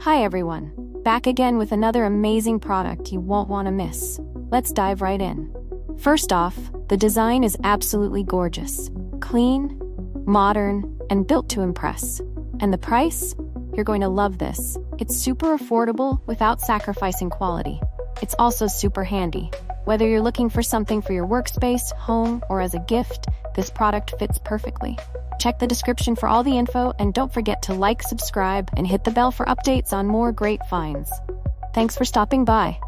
Hi everyone, back again with another amazing product you won't want to miss. Let's dive right in. First off, the design is absolutely gorgeous. Clean, modern, and built to impress. And the price? You're going to love this. It's super affordable without sacrificing quality. It's also super handy. Whether you're looking for something for your workspace, home, or as a gift, this product fits perfectly. Check the description for all the info, and don't forget to like, subscribe, and hit the bell for updates on more great finds. Thanks for stopping by.